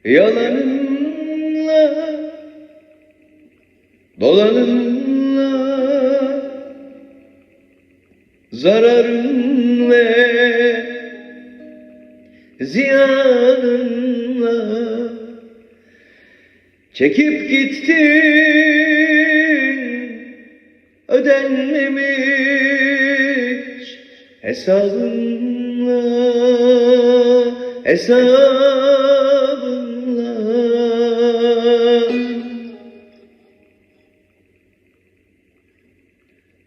Yalanınla, dolanınla, zararın ve ziyanınla çekip gittin ödenmemiş hesabınla, hesabınla.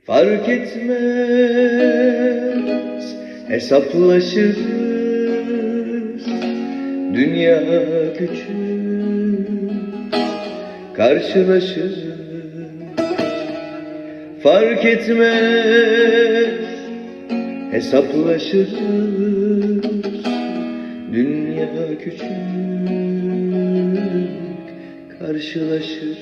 Fark etmez, hesaplaşırız, dünya küçük, karşılaşırız. Fark etmez, hesaplaşırız, dünya küçük, karşılaşırız.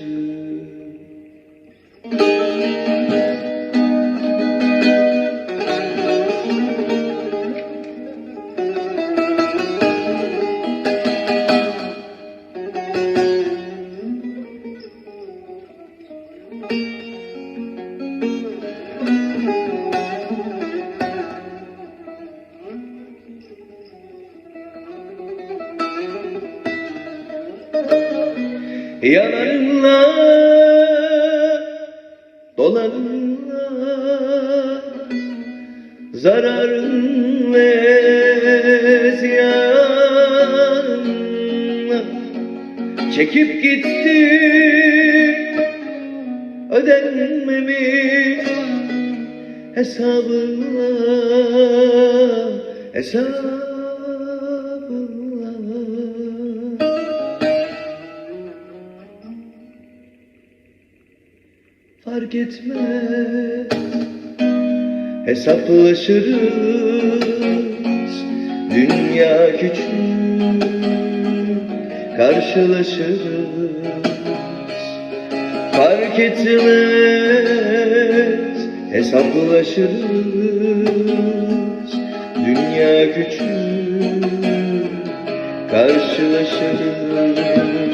Yalanınla, dolanınla, zararın ve ziyanınla çekip gitti ödenmemiş hesabınla, hesabınla. Fark etmez, hesaplaşırız, dünya küçük, karşılaşırız. Fark etmez, hesaplaşırız, dünya küçük, karşılaşırız.